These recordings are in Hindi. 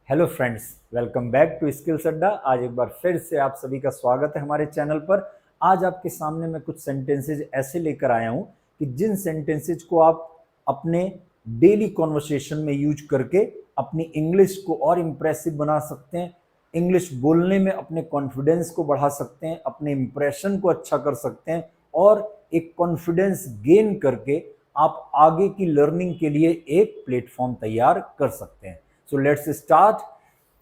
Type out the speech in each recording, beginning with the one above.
Hello friends, welcome back to skills Adda. आज एक बार फिर से आप सभी का स्वागत है हमारे चैनल पर। आज आपके सामने मैं कुछ सेंटेंसेज ऐसे लेकर आया हूं कि जिन सेंटेंसेज को आप अपने डेली कॉन्वर्सेशन में यूज करके अपनी इंग्लिश को और इम्प्रेसिव बना सकते हैं, इंग्लिश बोलने में अपने कॉन्फिडेंस को बढ़ा सकते हैं, अपने इम्प्रेशन को अच्छा कर सकते हैं और एक कॉन्फिडेंस गेन करके आप आगे की लर्निंग के लिए एक प्लेटफॉर्म तैयार कर सकते हैं। So let's start.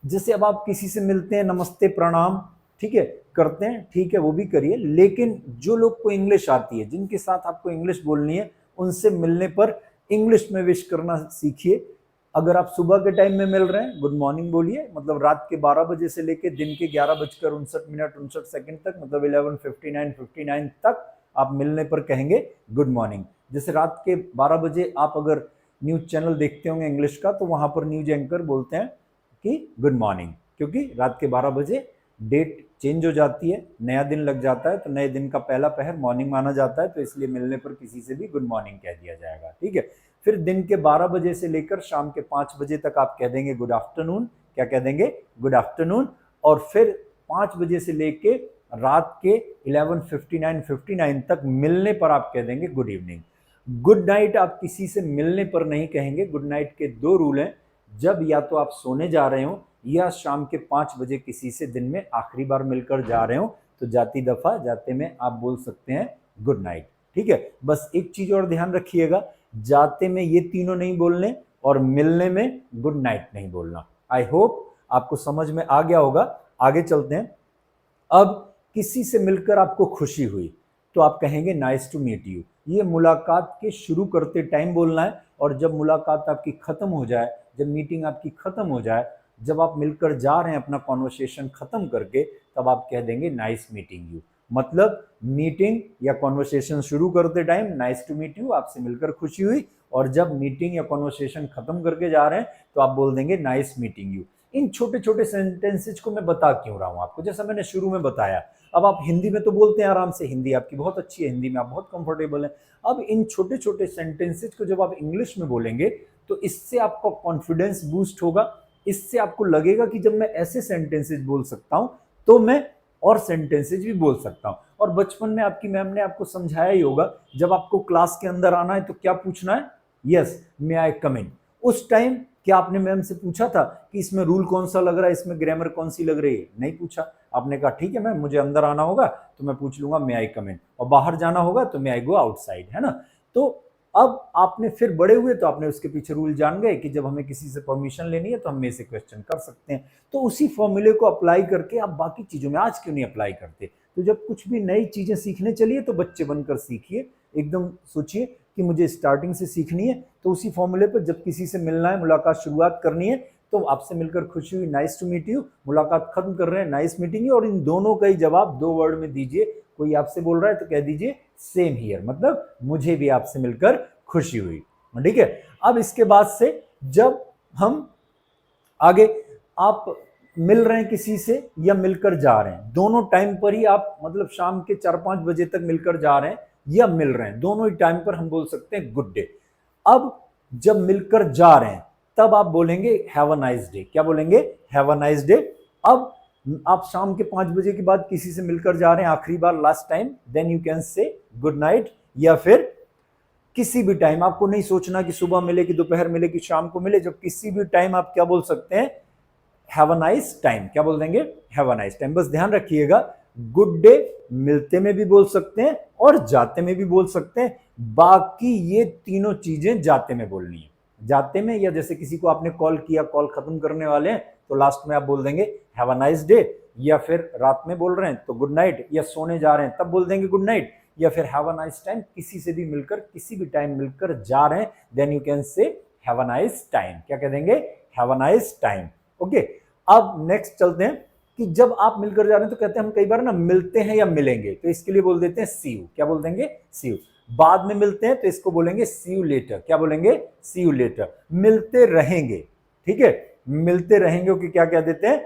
जैसे अब आप किसी से मिलते हैं, नमस्ते प्रणाम ठीक है करते हैं, ठीक है वो भी करिए, लेकिन जो लोग को इंग्लिश आती है, जिनके साथ आपको इंग्लिश बोलनी है, उनसे मिलने पर इंग्लिश में विश करना सीखिए। अगर आप सुबह के टाइम में मिल रहे हैं, गुड मॉर्निंग बोलिए, मतलब रात के 12 बजे से लेकर दिन के 11:59 तक, मतलब 11:59 तक आप मिलने पर कहेंगे गुड मॉर्निंग। जैसे रात के 12 बजे आप अगर न्यूज चैनल देखते होंगे इंग्लिश का, तो वहां पर न्यूज एंकर बोलते हैं कि गुड मॉर्निंग, क्योंकि रात के 12 बजे डेट चेंज हो जाती है, नया दिन लग जाता है, तो नए दिन का पहला पहर मॉर्निंग माना जाता है, तो इसलिए मिलने पर किसी से भी गुड मॉर्निंग कह दिया जाएगा। ठीक है, फिर दिन के 12 बजे से लेकर शाम के 5 बजे तक आप कह देंगे गुड आफ्टरनून। क्या कह देंगे? Good afternoon. और फिर 5 बजे से लेके रात के 11:59 तक मिलने पर आप कह देंगे गुड इवनिंग। गुड नाइट आप किसी से मिलने पर नहीं कहेंगे। गुड नाइट के 2 रूल हैं, जब या तो आप सोने जा रहे हो या शाम के 5 बजे किसी से दिन में आखिरी बार मिलकर जा रहे हो, तो जाती दफा जाते में आप बोल सकते हैं गुड नाइट। ठीक है, बस एक चीज और ध्यान रखिएगा, जाते में ये तीनों नहीं बोलने और मिलने में गुड नाइट नहीं बोलना। आई होप आपको समझ में आ गया होगा। आगे चलते हैं। अब किसी से मिलकर आपको खुशी हुई तो आप कहेंगे नाइस टू मीट यू। ये मुलाकात के शुरू करते टाइम बोलना है, और जब मुलाकात आपकी खत्म हो जाए, जब मीटिंग आपकी खत्म हो जाए, जब आप मिलकर जा रहे हैं अपना कॉन्वर्सेशन खत्म करके, तब आप कह देंगे नाइस मीटिंग यू। मतलब मीटिंग या कॉन्वर्सेशन शुरू करते time nice to meet you, आपसे मिलकर खुशी हुई, और जब मीटिंग या कॉन्वर्सेशन खत्म करके जा रहे हैं तो आप बोल देंगे नाइस मीटिंग यू। इन छोटे छोटे सेंटेंसेज को मैं बता क्यों रहा हूं आपको, जैसा मैंने शुरू में बताया। अब आप हिंदी में तो बोलते हैं आराम से, हिंदी आपकी बहुत अच्छी है, हिंदी में आप बहुत कंफर्टेबल हैं। अब इन छोटे छोटे सेंटेंसेज को जब आप इंग्लिश में बोलेंगे तो इससे आपका कॉन्फिडेंस बूस्ट होगा। इससे आपको लगेगा कि जब मैं ऐसे सेंटेंसेज बोल सकता हूं तो मैं और सेंटेंसेज भी बोल सकता हूं। और बचपन में आपकी मैम ने आपको समझाया ही होगा, जब आपको क्लास के अंदर आना है तो क्या पूछना है? यस, मे आई कम इन। उस टाइम क्या आपने मैम से पूछा था कि इसमें रूल कौन सा लग रहा है, इसमें ग्रामर कौन सी लग रही है? नहीं पूछा। आपने कहा ठीक है मैम, मुझे अंदर आना होगा तो मैं पूछ लूंगा मे आई कम इन, और बाहर जाना होगा तो मे आई गो आउटसाइड, है ना। तो अब आपने फिर बड़े हुए तो आपने उसके पीछे रूल जान गए कि जब हमें किसी से परमिशन लेनी है तो हम मे से क्वेश्चन कर सकते हैं। तो उसी फॉर्मूले को अप्लाई करके आप बाकी चीजों में आज क्यों नहीं अप्लाई करते? तो जब कुछ भी नई चीजें सीखने चलिए तो बच्चे बनकर सीखिए। एकदम सोचिए कि मुझे स्टार्टिंग से सीखनी है, तो उसी फॉर्मूले पर जब किसी से मिलना है, मुलाकात शुरुआत करनी है, तो आपसे मिलकर खुशी हुई, नाइस टू मीट यू। मुलाकात खत्म कर रहे हैं, नाइस मीटिंग यू। और इन दोनों का ही जवाब 2 वर्ड में दीजिए। कोई आपसे बोल रहा है तो कह दीजिए सेम हियर, मतलब मुझे भी आपसे मिलकर खुशी हुई। ठीक है, अब इसके बाद से जब हम आगे, आप मिल रहे हैं किसी से या मिलकर जा रहे हैं, दोनों टाइम पर ही आप, मतलब शाम के 4-5 बजे तक मिलकर जा रहे हैं या मिल रहे हैं, दोनों ही टाइम पर हम बोल सकते हैं गुड डे। अब जब मिलकर जा रहे हैं तब आप बोलेंगे हैव अ नाइस डे। क्या बोलेंगे? Have a nice day. अब आप शाम के 5 बजे के बाद किसी से मिलकर जा रहे हैं आखिरी बार, last time, then you can say good night. या फिर किसी भी टाइम, आपको नहीं सोचना कि सुबह मिले कि दोपहर मिले कि शाम को मिले, जब किसी भी टाइम आप क्या बोल सकते हैं? Have a nice time. क्या बोल देंगे? Have a nice time. बस ध्यान रखिएगा, गुड डे मिलते में भी बोल सकते हैं और जाते में भी बोल सकते हैं। बाकी ये तीनों चीजें जाते में बोलनी है। जाते में, या जैसे किसी को आपने कॉल किया, कॉल खत्म करने वाले हैं, तो लास्ट में आप बोल देंगे हैव अ नाइस डे। या फिर रात में बोल रहे हैं तो गुड नाइट, या सोने जा रहे हैं तब बोल देंगे गुड नाइट। या फिर हैव अ नाइस टाइम, किसी से भी मिलकर किसी भी टाइम मिलकर जा रहे हैं, then you can say have a nice time. क्या कह देंगे? Have a nice time. Okay, अब नेक्स्ट चलते हैं कि जब आप मिलकर जा रहे हैं तो कहते हैं हम कई बार ना मिलते हैं या मिलेंगे, तो इसके लिए बोल देते हैं सी यू। क्या बोल देंगे? सी यू। बाद में मिलते हैं तो इसको बोलेंगे सी यू लेटर। क्या बोलेंगे? सी यू लेटर। मिलते रहेंगे, ठीक है, मिलते रहेंगे कि क्या कह देते हैं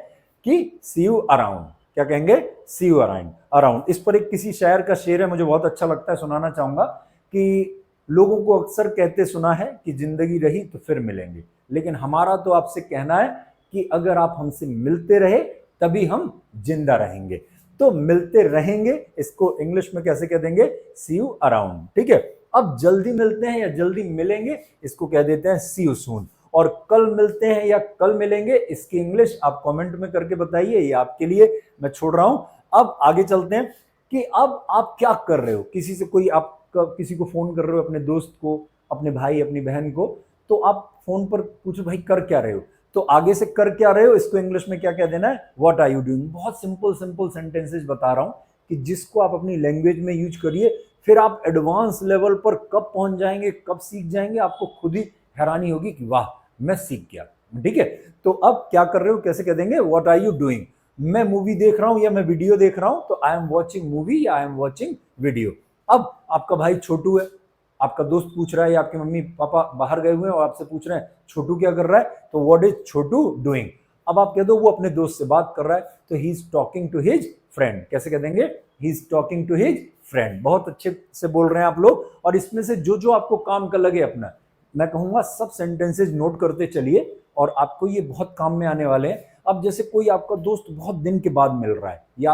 कि सी यू अराउंड। क्या कहेंगे? सी यू अराउंड। अराउंड, इस पर एक किसी शायर का शेर है, मुझे बहुत अच्छा लगता है, सुनाना चाहूंगा कि लोगों को अक्सर कहते सुना है कि जिंदगी रही तो फिर मिलेंगे, लेकिन हमारा तो आपसे कहना है कि अगर आप हमसे मिलते रहे तभी हम जिंदा रहेंगे। तो मिलते रहेंगे इसको इंग्लिश में कैसे कह देंगे? सी यू अराउंड। ठीक है, अब जल्दी मिलते हैं या जल्दी मिलेंगे इसको कह देते हैं सी यू सून। और कल मिलते हैं या कल मिलेंगे इसकी इंग्लिश आप कमेंट में करके बताइए, ये आपके लिए मैं छोड़ रहा हूं। अब आगे चलते हैं कि अब आप क्या कर रहे हो। किसी से कोई आप किसी को फोन कर रहे हो, अपने दोस्त को, अपने भाई, अपनी बहन को, तो आप फोन पर पूछो भाई कर क्या रहे हो, तो आगे से कर क्या रहे हो इसको इंग्लिश में क्या कह देना है? What are you doing. बहुत सिंपल सिंपल सेंटेंसेस बता रहा हूं कि जिसको आप अपनी लैंग्वेज में यूज करिए, फिर आप एडवांस लेवल पर कब पहुंच जाएंगे, कब सीख जाएंगे, आपको खुद ही हैरानी होगी कि वाह मैं सीख गया। ठीक है, तो अब क्या कर रहे हो कैसे कह देंगे? What are you doing. मैं मूवी देख रहा हूं या मैं वीडियो देख रहा हूं, तो आई एम वॉचिंग मूवी या आई एम वॉचिंग वीडियो। अब आपका भाई छोटू है, आपका दोस्त पूछ रहा है या आपके मम्मी पापा बाहर गए हुए हैं और आपसे पूछ रहे हैं छोटू क्या कर रहा है, तो व्हाट इज छोटू डूइंग। अब आप कह दो वो अपने दोस्त से बात कर रहा है, तो he is talking to his friend. कैसे कह देंगे? He is talking to his friend. बहुत अच्छे से बोल रहे हैं आप लोग। और इसमें से जो जो आपको काम का लगे अपना, मैं कहूंगा सब सेंटेंसेज नोट करते चलिए और आपको ये बहुत काम में आने वाले हैं। अब जैसे कोई आपका दोस्त बहुत दिन के बाद मिल रहा है, या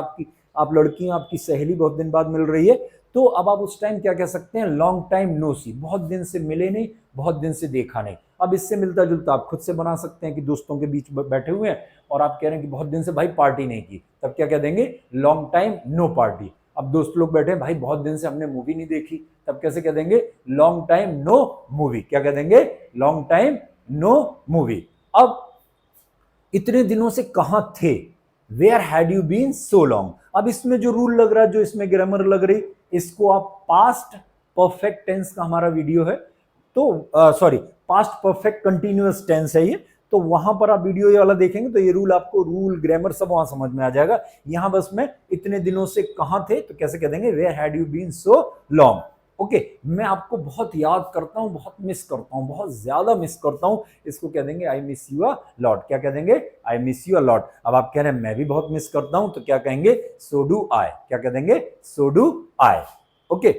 आप लड़की, आपकी सहेली बहुत दिन बाद मिल रही है, तो अब आप उस टाइम क्या कह सकते हैं? लॉन्ग टाइम नो सी। बहुत दिन से मिले नहीं, बहुत दिन से देखा नहीं। अब इससे मिलता जुलता आप खुद से बना सकते हैं कि दोस्तों के बीच बैठे हुए हैं और आप कह रहे हैं कि बहुत दिन से भाई पार्टी नहीं की, तब क्या कह देंगे? Long time no party. अब दोस्त लोग बैठे हैं, भाई बहुत दिन से हमने मूवी नहीं देखी, तब कैसे कह देंगे? Long time no movie. क्या कह देंगे? Long time no movie. अब इतने दिनों से कहां थे? Where had you been so long. अब इसमें जो रूल लग रहा है, जो इसमें ग्रामर लग रही, इसको आप पास्ट परफेक्ट टेंस का हमारा वीडियो है, तो sorry past perfect continuous tense है ये, तो वहां पर आप वीडियो ये वाला देखेंगे तो ये रूल आपको, रूल ग्रामर सब वहां समझ में आ जाएगा। यहां बस मैं इतने दिनों से कहां थे तो कैसे कह देंगे? Where had you been so long. Okay, मैं आपको बहुत याद करता हूं, बहुत मिस करता हूं, बहुत ज्यादा मिस करता हूं, इसको कह देंगे I miss you a lot. क्या कह देंगे? I miss you a lot. अब आप कह रहे हैं मैं भी बहुत मिस करता हूं, तो क्या कहेंगे? So do I. क्या कह देंगे? So do I. ओके,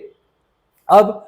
अब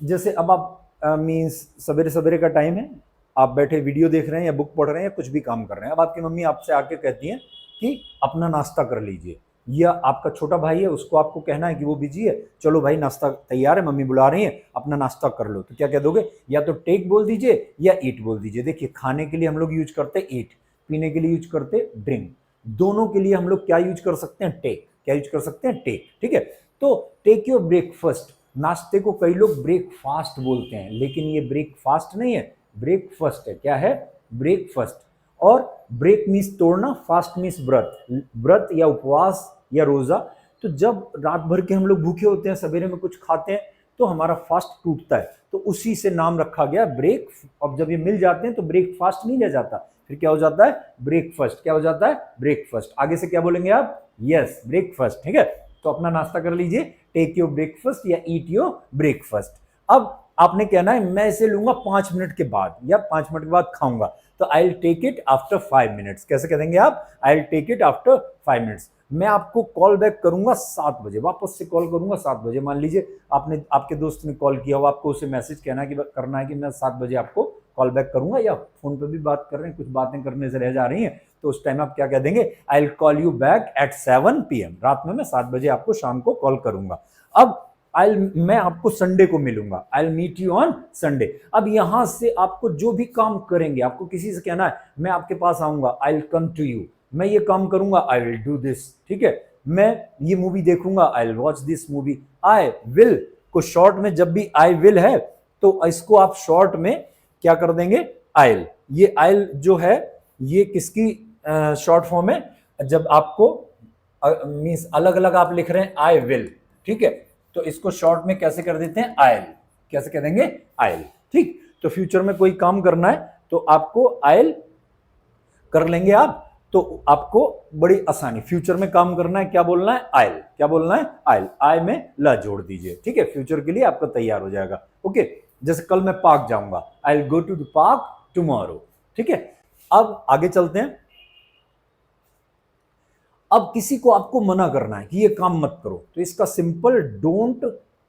जैसे अब आप मीन्स सवेरे सवेरे का टाइम है, आप बैठे वीडियो देख रहे हैं या बुक पढ़ रहे हैं या कुछ भी काम कर रहे हैं, अब आपकी मम्मी आपसे आके कहती हैं कि अपना नाश्ता कर लीजिए, या आपका छोटा भाई है उसको आपको कहना है कि वो बिजी है, चलो भाई नाश्ता तैयार है, मम्मी बुला रही है, अपना नाश्ता कर लो, तो क्या कह दोगे? या तो टेक बोल दीजिए या ईट बोल दीजिए। देखिए, खाने के लिए हम लोग यूज करते ईट, पीने के लिए यूज करते ड्रिंक, दोनों के लिए हम लोग क्या यूज कर सकते हैं? टेक। क्या यूज कर सकते हैं? टेक। ठीक है, तो टेक योर ब्रेकफास्ट। नाश्ते को कई लोग ब्रेकफास्ट बोलते हैं, लेकिन ये ब्रेकफास्ट नहीं है, ब्रेकफास्ट है। क्या है? ब्रेकफास्ट। और ब्रेक मीन्स तोड़ना, फास्ट मीन्स व्रत, व्रत या उपवास या रोजा। तो जब रात भर के हम लोग भूखे होते हैं, सवेरे में कुछ खाते हैं, तो हमारा फास्ट टूटता है, तो उसी से नाम रखा गया ब्रेक। अब जब ये मिल जाते हैं तो ब्रेकफास्ट नहीं ले जाता, फिर क्या हो जाता है? ब्रेकफास्ट। क्या हो जाता है? ब्रेकफास्ट। आगे से क्या बोलेंगे आप? Yes, breakfast. ठीक है, तो अपना नाश्ता कर लीजिए, टेक योर ब्रेकफास्ट या ईट योर ब्रेकफास्ट। अब आपने कहना है मैं इसे लूंगा 5 मिनट के बाद या 5 मिनट के बाद खाऊंगा, तो I will take it after 5 minutes. कैसे कह देंगे आप? I will take it after 5 minutes. मैं आपको कॉल बैक करूंगा 7 बजे, वापस से कॉल करूंगा 7 बजे। मान लीजिए आपने, आपके दोस्त ने कॉल किया हो, आपको उसे मैसेज कहना कि करना है कि मैं 7 बजे आपको कॉल बैक करूंगा, या फोन पे भी बात कर रहे हैं, कुछ बातें करने से रह जा रही हैं, तो उस टाइम आप क्या कह देंगे? I will call you back at 7 PM। रात में मैं 7 बजे आपको शाम को कॉल करूंगा। अब मैं आपको संडे को मिलूंगा, I will meet you on Sunday. अब यहां से आपको जो भी काम करेंगे, आपको किसी से कहना है मैं आपके पास आऊंगा, I will come to you. मैं ये काम करूंगा, आई विल डू दिस। ठीक है, मैं ये मूवी देखूंगा, I will watch this movie. I will को शॉर्ट में जब भी आई विल है तो इसको आप शॉर्ट में क्या कर देंगे? आइल। ये आइल जो है ये किसकी शॉर्ट फॉर्म है? जब आपको मींस अलग अलग आप लिख रहे हैं आई विल, ठीक है, तो इसको शॉर्ट में कैसे कर देते हैं? आइल। कैसे कह देंगे? आइल। ठीक, तो फ्यूचर में कोई काम करना है तो आपको आइल कर लेंगे आप, तो आपको बड़ी आसानी। फ्यूचर में काम करना है, क्या बोलना है? आइल। क्या बोलना है? आइल। आई में ला जोड़ दीजिए। ठीक है, फ्यूचर के लिए आपका तैयार हो जाएगा। ओके, जैसे कल मैं पार्क जाऊंगा, I will go to the park tomorrow. ठीक है, अब आगे चलते हैं। अब किसी को आपको मना करना है कि ये काम मत करो, तो इसका simple don't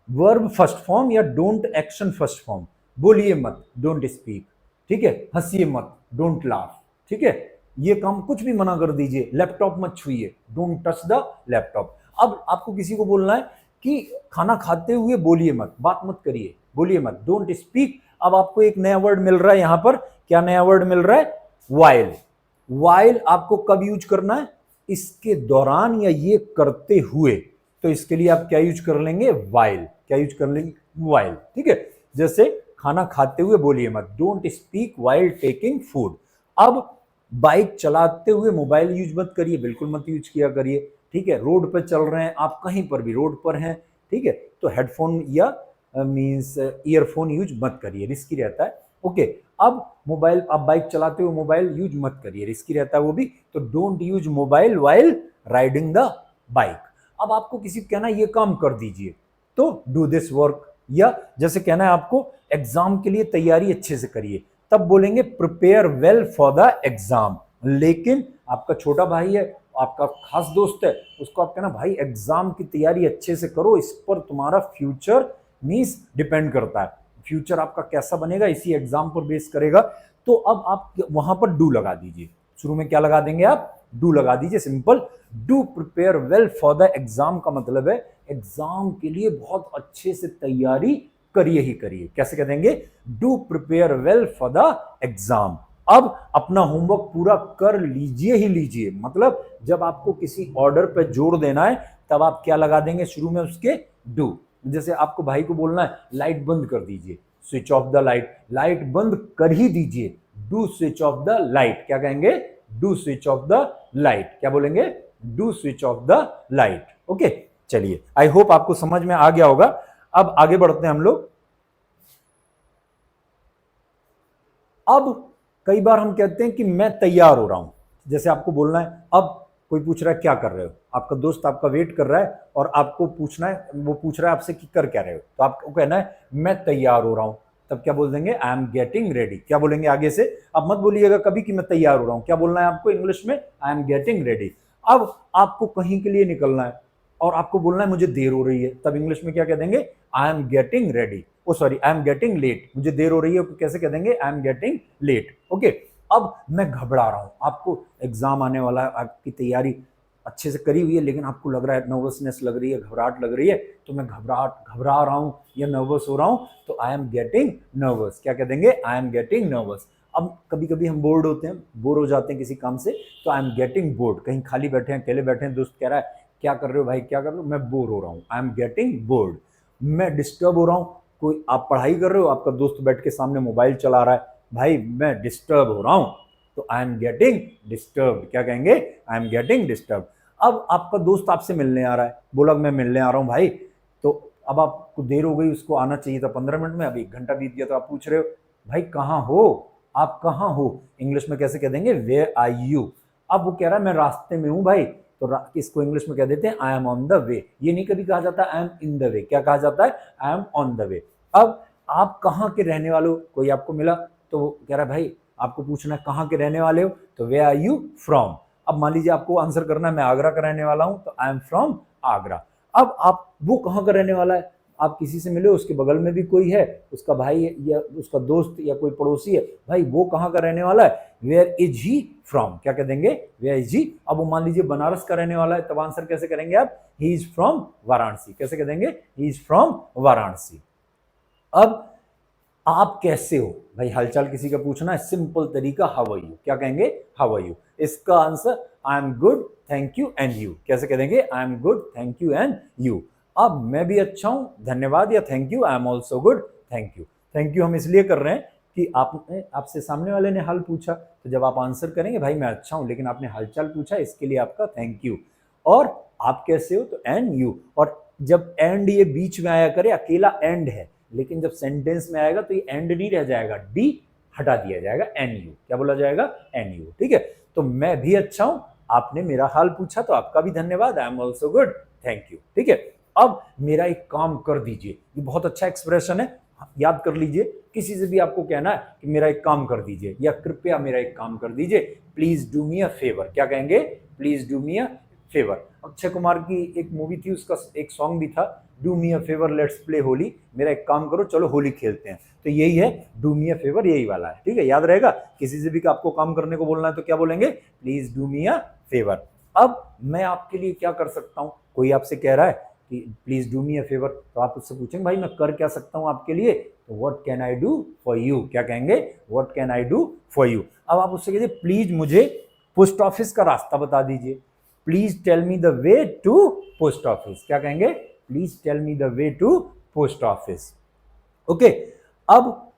verb first form या डोंट एक्शन फर्स्ट फॉर्म। बोलिए मत, डोंट स्पीक। ठीक है, हंसिए मत, डोंट लाफ, ठीक है, ये काम कुछ भी मना कर दीजिए, लैपटॉप मत छुइए, डोंट टच द लैपटॉप। अब आपको किसी को बोलना है कि खाना खाते हुए बोलिए मत, बात मत करिए, बोलिए मत, डोंट स्पीक। अब आपको एक नया वर्ड मिल रहा है यहां पर, क्या नया वर्ड मिल रहा है? वाइल। वाइल आपको कब यूज करना है? इसके दौरान या ये करते हुए, तो इसके लिए आप क्या यूज कर लेंगे? वाइल। क्या यूज कर लेंगे? वाइल, ठीक है। जैसे खाना खाते हुए बोलिए मत, don't speak while taking food. अब बाइक चलाते हुए मोबाइल यूज मत करिए, बिल्कुल मत यूज किया करिए, ठीक है। रोड पर चल रहे हैं आप, कहीं पर भी रोड पर हैं, ठीक है, तो हेडफोन या मींस ईयरफोन यूज मत करिए, रिस्की रहता है, ओके। अब मोबाइल, आप बाइक चलाते हुए मोबाइल यूज मत करिए, रिस्की रहता है वो भी, तो don't use mobile while riding the bike. अब आपको किसी को कहना है ये काम कर दीजिए, तो डू दिस वर्क। या जैसे कहना है आपको एग्जाम के लिए तैयारी अच्छे से करिए, तब बोलेंगे prepare well for the exam. लेकिन आपका छोटा भाई है, आपका खास दोस्त है, उसको आप कहना भाई एग्जाम की तैयारी अच्छे से करो, इस पर तुम्हारा फ्यूचर मींस डिपेंड करता है, फ्यूचर आपका कैसा बनेगा इसी एग्जाम पर बेस करेगा। तो अब आप वहां पर डू लगा दीजिए, शुरू में क्या लगा देंगे आप? डू लगा दीजिए, simple. Do prepare well for the exam का मतलब है एग्जाम के लिए बहुत अच्छे से तैयारी करिए ही करिए। कैसे कह देंगे? Do prepare well for the exam. अब अपना होमवर्क पूरा कर लीजिए ही लीजिए, मतलब जब आपको किसी ऑर्डर पे जोर देना है तब आप क्या लगा देंगे शुरू में उसके? डू। जैसे आपको भाई को बोलना है लाइट बंद कर दीजिए, switch off the light, light बंद कर ही दीजिए, do switch off the light. क्या कहेंगे? Do switch off the light. क्या बोलेंगे? Do switch off the light, okay. चलिए, आई होप आपको समझ में आ गया होगा। अब आगे बढ़ते हैं हम लोग। अब कई बार हम कहते हैं कि मैं तैयार हो रहा हूं, जैसे आपको बोलना है, अब कोई पूछ रहा है क्या कर रहे हो, आपका दोस्त आपका वेट कर रहा है और आपको पूछना है, वो पूछ रहा है आपसे कि कर क्या रहे हो, तो आपको कहना है मैं तैयार हो रहा हूं। तब क्या बोल देंगे? I am getting ready. क्या बोलेंगे आगे से? अब मत बोलिएगा कभी कि मैं तैयार हो रहा हूं, क्या बोलना है आपको इंग्लिश में? आई एम गेटिंग रेडी। अब आपको कहीं के लिए निकलना है और आपको बोलना है मुझे देर हो रही है, तब इंग्लिश में क्या कह देंगे? I am getting ready. Oh sorry, I am getting late. मुझे देर हो रही है, कैसे कह देंगे? I am getting late, okay. अब मैं घबरा रहा हूं, आपको एग्जाम आने वाला है, आपकी तैयारी अच्छे से करी हुई है, लेकिन आपको लग रहा है नर्वसनेस लग रही है, घबराहट लग रही है, तो मैं घबरा रहा हूं या नर्वस हो रहा हूं, तो आई एम गेटिंग नर्वस। क्या कह देंगे? I am getting nervous. अब कभी कभी हम बोर्ड होते हैं, बोर हो जाते हैं किसी काम से, तो आई एम गेटिंग बोर्ड। कहीं खाली बैठे हैं, अकेले बैठे हैं, दोस्त कह रहा है क्या कर रहे हो भाई, क्या कर रहे हो? मैं बोर हो रहा हूँ, आई एम गेटिंग बोर्ड। मैं डिस्टर्ब हो रहा हूँ, कोई आप पढ़ाई कर रहे हो, आपका दोस्त बैठ के सामने मोबाइल चला रहा है, भाई मैं डिस्टर्ब हो रहा हूँ, तो आई एम गेटिंग डिस्टर्ब। क्या कहेंगे? आई एम गेटिंग डिस्टर्ब। अब आपका दोस्त आपसे मिलने आ रहा है, बोला मैं मिलने आ रहा हूँ भाई, तो अब आपको देर हो गई, उसको आना चाहिए था 15 मिनट में, अब 1 घंटा बीत गया, तो आप पूछ रहे हो भाई कहाँ हो, आप कहाँ हो? इंग्लिश में कैसे कह देंगे? Where are you. अब वो कह रहा है मैं रास्ते में हूं भाई, तो इसको इंग्लिश में कह देते हैं I am on the way. ये नहीं कभी कहा जाता I am in the way, क्या कहा जाता है? I am on the way. अब आप कहाँ के रहने वाले हो? कोई आपको मिला तो वो कह रहा है भाई आपको पूछना है कहाँ के रहने वाले हो, तो वे आर यू फ्रॉम। अब मान लीजिए आपको आंसर करना है मैं आगरा का रहने वाला हूं, तो आई एम फ्रॉम आगरा। अब आप वो कहाँ का रहने वाला है? आप किसी से मिले, उसके बगल में भी कोई है, उसका भाई है या उसका दोस्त या कोई पड़ोसी है, भाई वो कहाँ का रहने वाला है? Where is he from. क्या कह देंगे? Where is he. अब वो मान लीजिए बनारस का रहने वाला है, तब आंसर कैसे करेंगे आप? He is from Varanasi. कैसे कह देंगे? He is from Varanasi. अब आप कैसे हो भाई, हालचाल किसी का पूछना है, सिंपल तरीका हाउ आर यू। क्या कहेंगे? How are you. इसका answer I am good thank you and you. कैसे कह देंगे? I am good thank you and you. अब मैं भी अच्छा हूं, धन्यवाद, या thank you, I am also good thank you. Thank you हम इसलिए कर रहे हैं कि आपने, आपसे सामने वाले ने हाल पूछा, तो जब आप आंसर करेंगे भाई मैं अच्छा हूं, लेकिन आपने हालचाल पूछा, इसके लिए आपका थैंक यू। और आप कैसे हो, तो एंड यू। और जब एंड ये बीच में आया करे, अकेला एंड है, लेकिन जब सेंटेंस में आएगा तो ये एंड नहीं रह जाएगा, डी हटा दिया जाएगा, एन यू। क्या बोला जाएगा? एन यू, ठीक है। तो मैं भी अच्छा हूं, आपने मेरा हाल पूछा तो आपका भी धन्यवाद, आई am also good thank you, ठीक है। अब मेरा एक काम कर दीजिए, ये बहुत अच्छा एक्सप्रेशन है, याद कर लीजिए। किसी से भी आपको कहना है कि मेरा एक काम कर दीजिए या कृपया मेरा एक काम कर दीजिए, please do me a favour. क्या कहेंगे? Please do me a favour. Akshay Kumar की एक मूवी थी, उसका एक सॉन्ग भी था, do me a favour let's play Holi, मेरा एक काम करो चलो होली खेलते हैं। तो यही है डू मी अ फेवर, यही वाला है, ठीक है, याद रहेगा। किसी से भी आपको काम करने को बोलना है तो क्या बोलेंगे, please do me a favour. अब मैं आपके लिए क्या कर सकता हूं, कोई आपसे कह रहा है कि please do me a favour, तो आप उससे पूछेंगे भाई मैं कर क्या सकता हूं आपके लिए, तो what can I do for you, क्या कहेंगे, what can I do for you. अब आप उससे कहिए प्लीज मुझे पोस्ट ऑफिस का रास्ता बता दीजिए, please tell me the way to post office, क्या कहेंगे, please tell me the way to post office. Okay, अब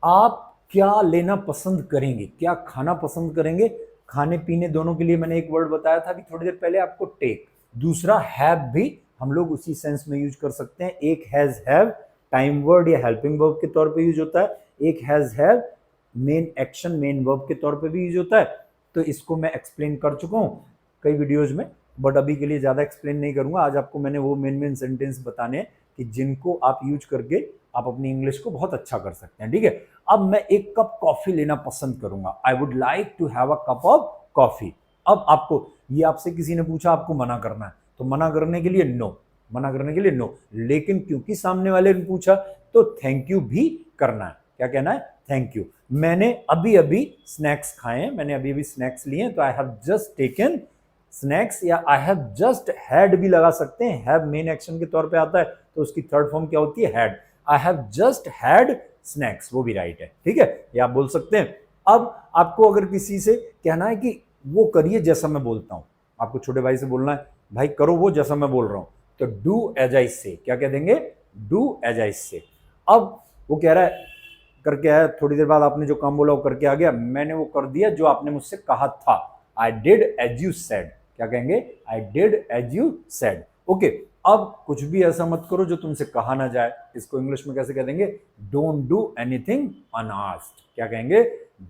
आप क्या लेना पसंद करेंगे, क्या खाना पसंद करेंगे, खाने पीने दोनों के लिए मैंने एक वर्ड बताया था अभी थोड़ी देर पहले आपको, टेक। दूसरा हैव भी हम लोग उसी सेंस में यूज कर सकते हैं, एक हैज हैव टाइम वर्ड या हेल्पिंग वर्ब के तौर पे यूज होता है, एक has have main action main verb के तौर पे भी यूज होता है। तो इसको मैं एक्सप्लेन कर चुका हूं कई वीडियोज में, बट अभी के लिए ज्यादा एक्सप्लेन नहीं करूंगा। आज आपको मैंने वो मेन सेंटेंस बताने हैं कि जिनको आप यूज करके आप अपनी इंग्लिश को बहुत अच्छा कर सकते हैं, ठीक है। अब मैं एक कप कॉफी लेना पसंद करूंगा, I would like to have a cup of coffee. अब आपको ये आपसे किसी ने पूछा आपको मना करना है, तो मना करने के लिए नो, मना करने के लिए नो, लेकिन क्योंकि सामने वाले ने पूछा तो थैंक यू भी करना है, क्या कहना है, थैंक यू। मैंने अभी अभी स्नैक्स खाए हैं, मैंने अभी अभी स्नैक्स लिए हैं, तो I have just taken snacks, या आई हैव जस्ट हैड भी लगा सकते हैं, हैव मेन एक्शन के तौर पे आता है तो उसकी थर्ड फॉर्म क्या होती है, had. I have just had snacks, वो भी राइट है, ठीक है, ये आप बोल सकते हैं। अब आपको अगर किसी से कहना है कि वो करिए जैसा मैं बोलता हूं, आपको छोटे भाई से बोलना है भाई करो वो जैसा मैं बोल रहा हूं, तो डू एज आई से, क्या कह देंगे, डू एज आई से। अब वो कह रहा है करके आया, थोड़ी देर बाद आपने जो काम बोला वो करके आ गया, मैंने वो कर दिया जो आपने मुझसे कहा था, I did as you said, क्या कहेंगे, I did as you said. Okay, अब कुछ भी ऐसा मत करो जो तुमसे कहा ना जाए, इसको इंग्लिश में कैसे कह देंगे, डोंट डू एनीथिंग अनआस्क्ड, क्या कहेंगे,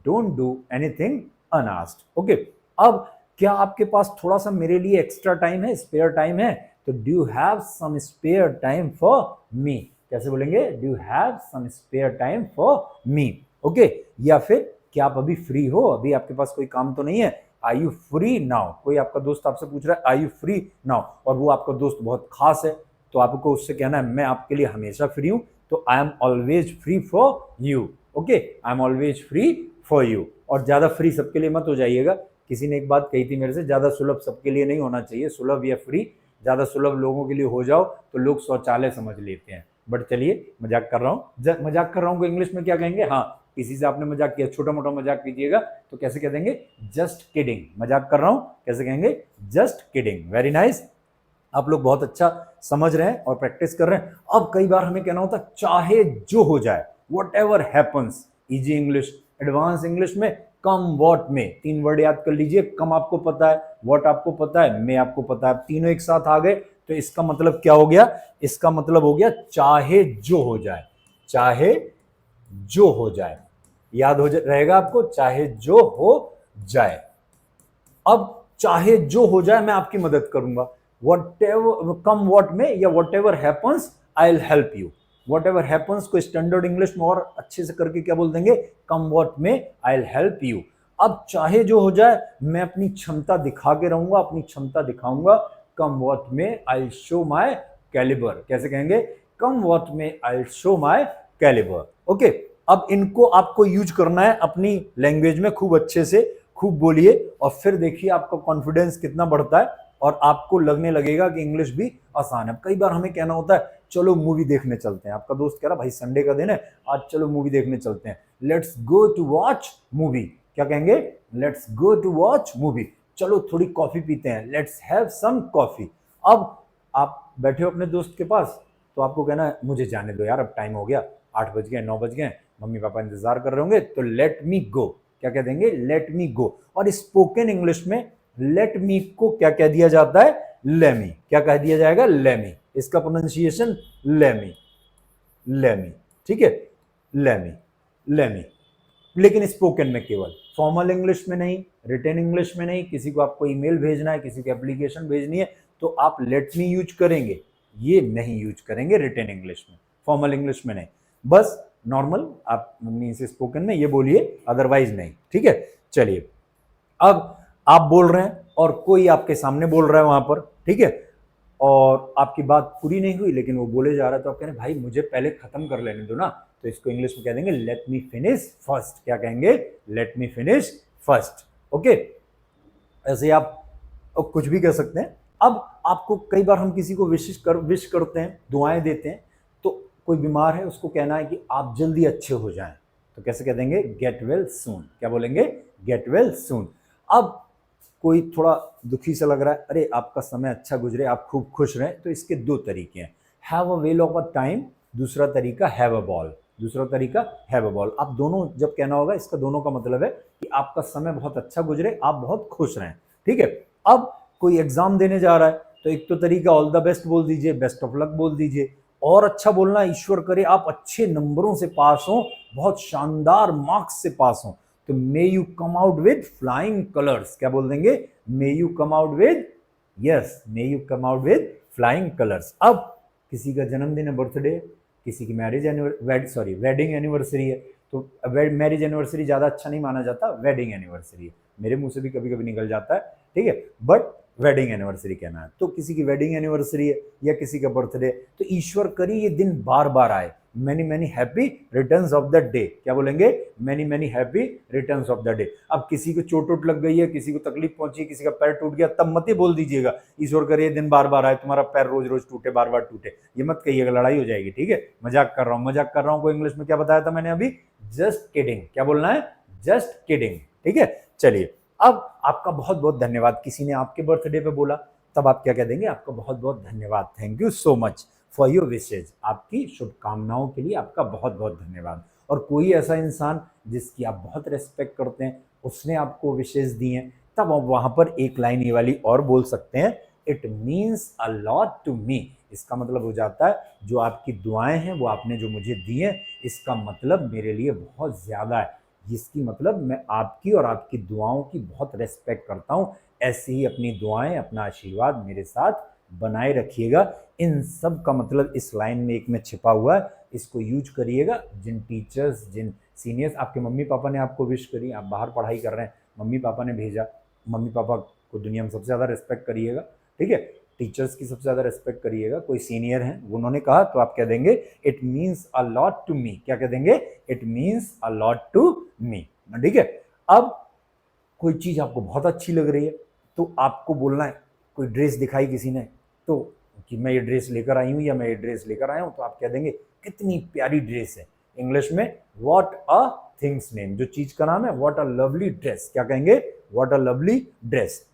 don't do anything unasked. Okay, अब क्या आपके पास थोड़ा सा मेरे लिए एक्स्ट्रा टाइम है, स्पेयर टाइम है, तो do you have some spare time for me, कैसे बोलेंगे, do you have some spare time for me. Okay, या फिर क्या आप अभी फ्री हो, अभी आपके पास कोई काम तो नहीं है, आर यू फ्री नाउ, कोई आपका दोस्त आपसे पूछ रहा है आर यू फ्री नाउ, और वो आपका दोस्त बहुत खास है, तो आपको उससे कहना है मैं आपके लिए हमेशा फ्री हूं, तो I am always free for you. Okay, I am always free for you. और ज्यादा फ्री सबके लिए मत हो जाइएगा, किसी ने एक बात कही थी मेरे से, ज्यादा सुलभ सबके लिए नहीं होना चाहिए, सुलभ या फ्री, ज्यादा सुलभ लोगों के लिए हो जाओ तो लोग शौचालय समझ लेते हैं। बट चलिए मजाक कर रहा हूँ, मजाक कर रहा हूँ, इंग्लिश में क्या कहेंगे, हाँ किसी से आपने मजाक किया, छोटा मोटा मजाक कीजिएगा तो कैसे कह देंगे, जस्ट किडिंग, मजाक कर रहा हूं, कैसे कहेंगे, जस्ट किडिंग। वेरी नाइस, आप लोग बहुत अच्छा समझ रहे हैं और प्रैक्टिस कर रहे हैं। अब कई बार हमें कहना होता है चाहे जो हो जाए, what ever happens, easy English, advance English में कम वॉट में, तीन वर्ड याद कर लीजिए, कम आपको पता है, वॉट आपको पता है, में आपको पता है, तीनों एक साथ आ गए तो इसका मतलब क्या हो गया, इसका मतलब हो गया चाहे जो हो जाए, चाहे जो हो जाए, याद हो रहेगा आपको, चाहे जो हो जाए। अब चाहे जो हो जाए मैं आपकी मदद करूंगा, whatever कम व्हाट में, या whatever happens I'll help you, whatever happens को स्टैंडर्ड इंग्लिश में और अच्छे से करके क्या बोल देंगे, कम व्हाट में I'll help you। अब चाहे जो हो जाए मैं अपनी क्षमता दिखा के रहूंगा, अपनी क्षमता दिखाऊंगा, कम व्हाट में I'll show my caliber, कैसे कहेंगे, कम व्हाट में I'll show my caliber। Okay, अब इनको आपको यूज करना है अपनी लैंग्वेज में, खूब अच्छे से खूब बोलिए और फिर देखिए आपका कॉन्फिडेंस कितना बढ़ता है और आपको लगने लगेगा कि इंग्लिश भी आसान है। कई बार हमें कहना होता है चलो मूवी देखने चलते हैं, आपका दोस्त कह रहा भाई संडे का दिन है आज चलो मूवी देखने चलते हैं, let's go to watch movie, क्या कहेंगे, let's go to watch movie, चलो थोड़ी कॉफी पीते हैं, लेट्स हैव सम कॉफी। अब आप बैठे हो अपने दोस्त के पास तो आपको कहना है मुझे जाने दो यार, अब टाइम हो गया, 8 बज गए, 9 बज गए, मम्मी पापा इंतजार कर रहे होंगे, तो लेट मी गो, क्या कह देंगे, लेट मी गो। और स्पोकन इंग्लिश में लेट मी को क्या कह दिया जाता है, लेमी, क्या कह दिया जाएगा, लेमी, इसका प्रोनाउंसिएशन लेमी, लेमी, ठीक है, लेमी, लेमी, लेकिन स्पोकन में केवल, फॉर्मल इंग्लिश में नहीं, रिटन इंग्लिश में नहीं, किसी को आपको ईमेल भेजना है, किसी को एप्लीकेशन भेजनी है तो आप लेट मी यूज करेंगे, ये नहीं यूज करेंगे रिटन इंग्लिश में, फॉर्मल इंग्लिश में नहीं, बस नॉर्मल आप मीन्स स्पोकन में ये बोलिए, अदरवाइज नहीं, ठीक है। चलिए अब आप बोल रहे हैं और कोई आपके सामने बोल रहा है वहां पर, ठीक है, और आपकी बात पूरी नहीं हुई लेकिन वो बोले जा रहा है, तो आप कह रहे हैं भाई मुझे पहले खत्म कर लेने दो ना, तो इसको इंग्लिश में कह देंगे लेट मी फिनिश फर्स्ट। क्या कहेंगे? Let me finish first. Okay, ऐसे आप कुछ भी कह सकते हैं। अब आपको कई बार हम किसी को विश करते हैं, दुआएं देते हैं, तो कोई बीमार है उसको कहना है कि आप जल्दी अच्छे हो जाएं, तो कैसे कह देंगे? Get well soon. क्या बोलेंगे? Get well soon. अब कोई थोड़ा दुखी सा लग रहा है, अरे आपका समय अच्छा गुजरे, आप खूब खुश रहें, तो इसके दो तरीके हैं, have a well of a time, दूसरा तरीका हैव अ बॉल। दूसरा तरीका हैव अ बॉल। आप दोनों जब कहना होगा, इसका दोनों का मतलब है कि आपका समय बहुत अच्छा गुजरे, आप बहुत खुश रहें, ठीक है। अब कोई एग्जाम देने जा रहा है, तो एक तो तरीका ऑल द बेस्ट बोल दीजिए, बेस्ट ऑफ लक बोल दीजिए, और अच्छा बोलना ईश्वर करे आप अच्छे नंबरों से पास हो, बहुत शानदार मार्क्स से पास हो, तो may you come out with flying colours. क्या बोल देंगे? May you come out with, yes, may you come out with flying colours. अब किसी का जन्मदिन है, बर्थडे, किसी की वेडिंग एनिवर्सरी है, तो मैरिज एनिवर्सरी ज्यादा अच्छा नहीं माना जाता, वेडिंग एनिवर्सरी है, मेरे मुंह से भी कभी कभी निकल जाता है, ठीक है, बट वेडिंग एनिवर्सरी कहना है। तो किसी की वेडिंग एनिवर्सरी है या किसी का बर्थडे, तो ईश्वर करी ये दिन बार बार आए, many many happy returns of the day. क्या बोलेंगे? Many many happy returns of the day. अब किसी को चोट उट लग गई है, किसी को तकलीफ पहुंची, किसी का पैर टूट गया, तब मत ही बोल दीजिएगा ईश्वर करे ये दिन बार बार आए, तुम्हारा पैर रोज रोज टूटे, बार बार टूटे, ये मत कहिएगा, लड़ाई हो जाएगी, ठीक है। मजाक कर रहा हूं, मजाक कर रहा हूं। को इंग्लिश में क्या बताया था मैंने अभी? Just kidding. क्या बोलना है? जस्ट किडिंग, ठीक है। चलिए, अब आपका बहुत बहुत धन्यवाद, किसी ने आपके बर्थडे पे बोला, तब आप क्या कह देंगे? आपका बहुत बहुत धन्यवाद, thank you so much for your wishes, आपकी शुभकामनाओं के लिए आपका बहुत बहुत धन्यवाद। और कोई ऐसा इंसान जिसकी आप बहुत रेस्पेक्ट करते हैं, उसने आपको विशेज दी हैं, तब आप वहां पर एक लाइन ये वाली और बोल सकते हैं, it means a lot to me. इसका मतलब हो जाता है जो आपकी दुआएं हैं, वो आपने जो मुझे दी हैं, इसका मतलब मेरे लिए बहुत ज्यादा है, जिसकी मतलब मैं आपकी और आपकी दुआओं की बहुत रेस्पेक्ट करता हूँ। ऐसे ही अपनी दुआएं, अपना आशीर्वाद मेरे साथ बनाए रखिएगा। इन सब का मतलब इस लाइन में एक में छिपा हुआ है, इसको यूज करिएगा। जिन टीचर्स, जिन सीनियर्स, आपके मम्मी पापा ने आपको विश करी, आप बाहर पढ़ाई कर रहे हैं, मम्मी पापा ने भेजा, मम्मी पापा को दुनिया में सबसे ज़्यादा रिस्पेक्ट करिएगा, ठीक है। टीचर्स की सबसे ज़्यादा रिस्पेक्ट करिएगा। कोई सीनियर हैं, उन्होंने कहा, तो आप कह देंगे it means a lot to me. क्या कह देंगे? It means a lot to me, ठीक है। अब कोई चीज़ आपको बहुत अच्छी लग रही है, तो आपको बोलना है, कोई ड्रेस दिखाई किसी ने, तो कि मैं ये ड्रेस लेकर आई हूँ या मैं ये ड्रेस लेकर आया हूँ, तो आप कह देंगे कितनी प्यारी ड्रेस है। इंग्लिश में व्हाट अ थिंग्स नेम, जो चीज का नाम है, व्हाट अ लवली ड्रेस। क्या कहेंगे? What a lovely dress.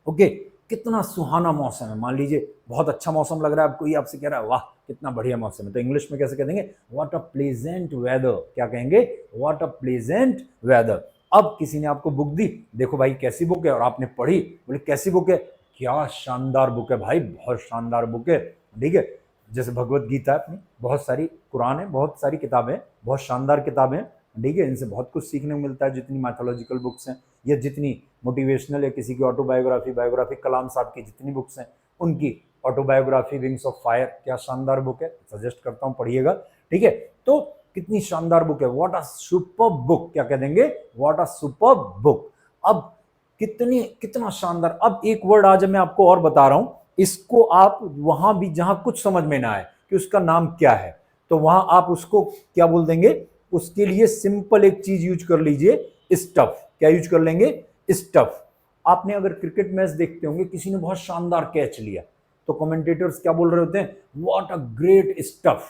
Okay, कितना सुहाना मौसम है। मान लीजिए बहुत अच्छा मौसम लग रहा है आपको, ये आपसे कह रहा है वाह कितना बढ़िया मौसम है, तो इंग्लिश में कैसे कह देंगे? What a pleasant weather. क्या कहेंगे? What a pleasant weather. अब किसी ने आपको बुक दी, देखो भाई कैसी बुक है, और आपने पढ़ी, बोले कैसी बुक है? क्या शानदार बुक है भाई, बहुत शानदार बुक है, ठीक है। जैसे भगवत गीता अपनी, बहुत सारी कुरान है, बहुत सारी किताबें, बहुत शानदार किताबें, ठीक है, इनसे बहुत कुछ सीखने को मिलता है। जितनी माइथोलॉजिकल बुक्स हैं या जितनी मोटिवेशनल है, किसी की ऑटोबायोग्राफी, बायोग्राफी, कलाम साहब की जितनी बुक्स हैं, उनकी ऑटोबायोग्राफी विंग्स ऑफ फायर, क्या शानदार बुक है, सजेस्ट करता हूँ पढ़िएगा, ठीक है। तो कितनी शानदार बुक है, व्हाट अ सुपर बुक। क्या कह देंगे? What a super book. अब कितना शानदार। अब एक वर्ड आज मैं आपको और बता रहा हूं, इसको आप वहां भी जहां कुछ समझ में ना आए कि उसका नाम क्या है, तो वहां आप उसको क्या बोल देंगे? उसके लिए सिंपल एक चीज यूज कर लीजिए, स्टफ। क्या यूज कर लेंगे? स्टफ। आपने अगर क्रिकेट मैच देखते होंगे, किसी ने बहुत शानदार कैच लिया, तो कमेंटेटर्स क्या बोल रहे होते हैं? व्हाट अ ग्रेट स्टफ,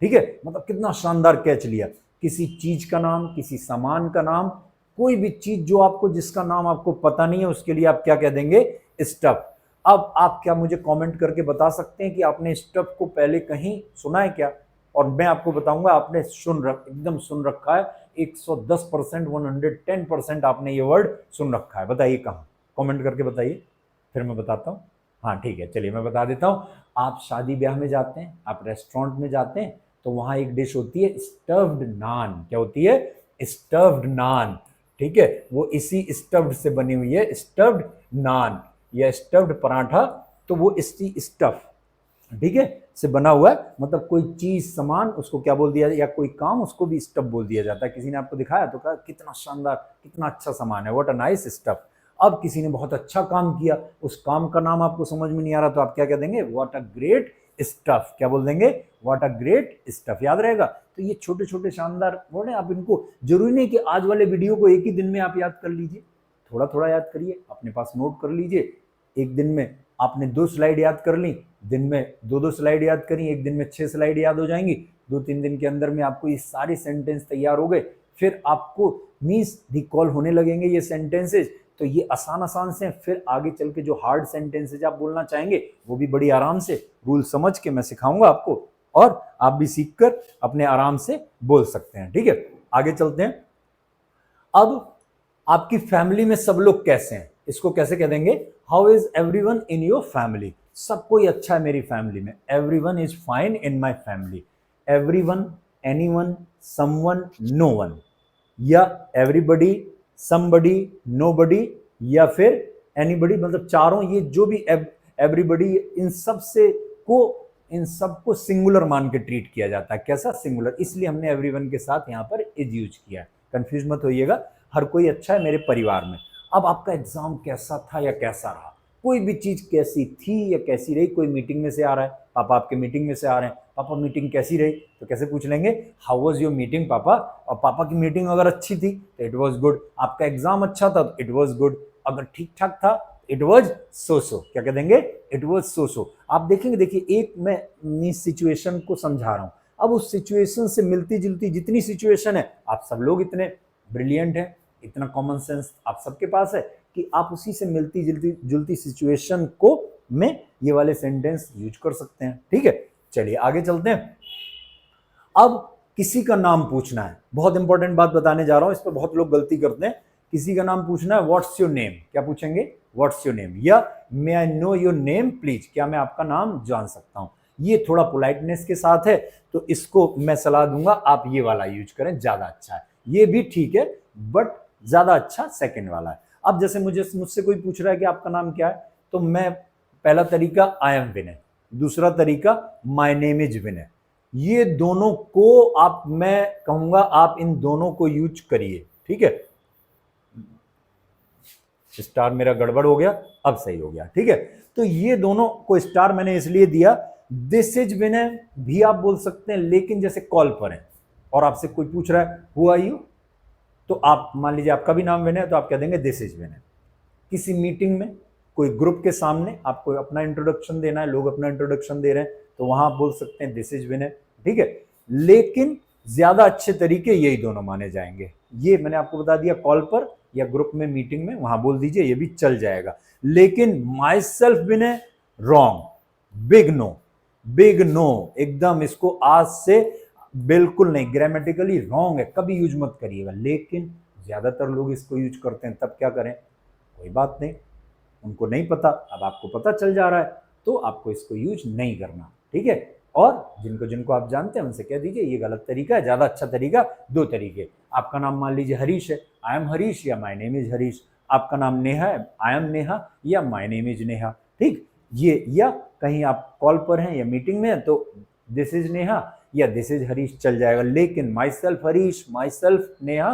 ठीक है, मतलब कितना शानदार कैच लिया। किसी चीज का नाम, किसी सामान का नाम, कोई भी चीज जो आपको, जिसका नाम आपको पता नहीं है, उसके लिए आप क्या कह देंगे? स्टफ। अब आप क्या मुझे कमेंट करके बता सकते हैं कि आपने स्टफ को पहले कहीं सुना है क्या? और मैं आपको बताऊंगा आपने एकदम सुन रखा है, 110%, 110% आपने ये वर्ड सुन रखा है। बताइए कहाँ? कमेंट करके बताइए, फिर मैं बताता हूँ। हाँ ठीक है, चलिए मैं बता देता हूँ। आप शादी ब्याह में जाते हैं, आप रेस्टोरेंट में जाते हैं, तो वहां एक डिश होती है स्टफ्ड नान। क्या होती है? स्टफ्ड नान, ठीक है। वो इसी स्टफ्ड से बनी हुई है, स्टफ्ड नान या स्टफ्ड पराठा, तो वो इसी स्टफ, ठीक है, से बना हुआ है। मतलब कोई चीज, सामान, उसको क्या बोल दिया, या कोई काम, उसको भी स्टफ बोल दिया जाता है। किसी ने आपको दिखाया तो कहा कितना शानदार, कितना अच्छा सामान है, व्हाट अ नाइस स्टफ। अब किसी ने बहुत अच्छा काम किया, उस काम का नाम आपको समझ में नहीं आ रहा तो आप क्या कह देंगे, व्हाट अ ग्रेट स्टफ। क्या बोल देंगे, व्हाट अ ग्रेट स्टफ। याद रहेगा। तो ये छोटे छोटे शानदार वर्ड हैं, आप इनको जरूरी नहीं कि आज वाले वीडियो को एक ही दिन में आप याद कर लीजिए, थोड़ा थोड़ा याद करिए, अपने पास नोट कर लीजिए। एक दिन में आपने 2 स्लाइड याद कर ली, दिन में 2-2 स्लाइड याद करी, एक दिन में 6 स्लाइड याद हो जाएंगी, 2-3 दिन के अंदर में आपको ये सारे सेंटेंस तैयार हो गए। फिर आपको मीन्स रिकॉल होने लगेंगे ये सेंटेंसेज, तो ये आसान आसान से। फिर आगे चल के जो हार्ड सेंटेंसेज आप बोलना चाहेंगे वो भी बड़ी आराम से रूल समझ के मैं सिखाऊंगा आपको, और आप भी सीखकर अपने आराम से बोल सकते हैं। ठीक है, आगे चलते हैं। अब आपकी फैमिली में सब लोग कैसे हैं, इसको कैसे कह देंगे, how is everyone in your family. सब कोई अच्छा है मेरी फैमिली में, everyone is fine in my family. Everyone, anyone, someone, no one, या एवरीबडी, समबडी, नोबडी, या फिर एनीबडी, मतलब चारों ये जो भी एवरीबडी, इन सबको सिंगुलर मान के ट्रीट किया जाता है। कैसा, सिंगुलर, इसलिए हमने एवरीवन के साथ यहाँ पर इज यूज किया है। कंफ्यूज मत होइएगा, हर कोई अच्छा है मेरे परिवार में। अब आपका एग्जाम कैसा था या कैसा रहा, कोई भी चीज कैसी थी या कैसी रही, कोई मीटिंग में से आ रहा है, पापा आपके मीटिंग में से आ रहे हैं, पापा मीटिंग कैसी रही, तो कैसे पूछ लेंगे, हाउ वाज योर मीटिंग पापा। और पापा की मीटिंग अगर अच्छी थी तो इट वाज गुड, आपका एग्जाम अच्छा था तो इट वाज गुड, अगर ठीक ठाक था इट वाज सो सो। क्या कह देंगे, इट वाज सो सो। आप देखेंगे, देखिए एक मैं सिचुएशन को समझा रहा हूं, अब उस सिचुएशन से मिलती जुलती जितनी सिचुएशन है, आप सब लोग इतने ब्रिलियंट हैं, इतना कॉमन सेंस आप सबके पास है कि आप उसी से मिलती जुलती सिचुएशन को में ये वाले सेंटेंस यूज कर सकते हैं। ठीक है, चलिए आगे चलते हैं। अब किसी का नाम पूछना है, बहुत इंपॉर्टेंट बात बताने जा रहा हूं, इस पर बहुत लोग गलती करते हैं। किसी का नाम पूछना है, व्हाट्स योर नेम। क्या पूछेंगे, व्हाट्स योर नेम, या may I know your name please, क्या मैं आपका नाम जान सकता हूं। ये थोड़ा पोलाइटनेस के साथ है, तो इसको मैं सलाह दूंगा आप ये वाला यूज करें, ज्यादा अच्छा है। ये भी ठीक है बट ज्यादा अच्छा सेकंड वाला है। अब जैसे मुझसे कोई पूछ रहा है कि आपका नाम क्या है, तो मैं पहला तरीका आई एम विनय, दूसरा तरीका माय नेम इज विनय, ये दोनों को आप, मैं कहूंगा आप इन दोनों को यूज करिए। ठीक है, स्टार मेरा गड़बड़ हो गया, अब सही हो गया। ठीक है, तो ये दोनों को स्टार मैंने इसलिए दिया, दिस इज विनय भी आप बोल सकते हैं, लेकिन जैसे कॉल पर है और आपसे कोई पूछ रहा है हु आर यू, तो आप मान लीजिए आपका भी नाम विनय है तो आप कह देंगे दिस इज विनय। किसी मीटिंग में कोई ग्रुप के सामने आपको अपना इंट्रोडक्शन देना है, लोग अपना इंट्रोडक्शन दे रहे हैं, तो वहां आप बोल सकते हैं दिस इज विनय। ठीक है, लेकिन ज्यादा अच्छे तरीके यही दोनों माने जाएंगे। ये मैंने आपको बता दिया, कॉल पर या ग्रुप में मीटिंग में वहां बोल दीजिए, ये भी चल जाएगा। लेकिन myself Vinay wrong, big no, big no, एकदम इसको आज से बिल्कुल नहीं, ग्रामेटिकली रॉन्ग है, कभी यूज मत करिएगा। लेकिन ज्यादातर लोग इसको यूज करते हैं, तब क्या करें, कोई बात नहीं, उनको नहीं पता, अब आपको पता चल जा रहा है, तो आपको इसको यूज नहीं करना। ठीक है, और जिनको जिनको आप जानते हैं उनसे कह दीजिए ये गलत तरीका है, ज्यादा अच्छा तरीका 2 तरीके। आपका नाम मान लीजिए हरीश है, आई एम हरीश या माय नेम इज हरीश। आपका नाम नेहा है, आई एम नेहा या माय नेम इज नेहा। ठीक, ये, या कहीं आप कॉल पर हैं या मीटिंग में हैं तो दिस इज नेहा या दिस इज हरीश चल जाएगा। लेकिन myself Harish, myself Neha,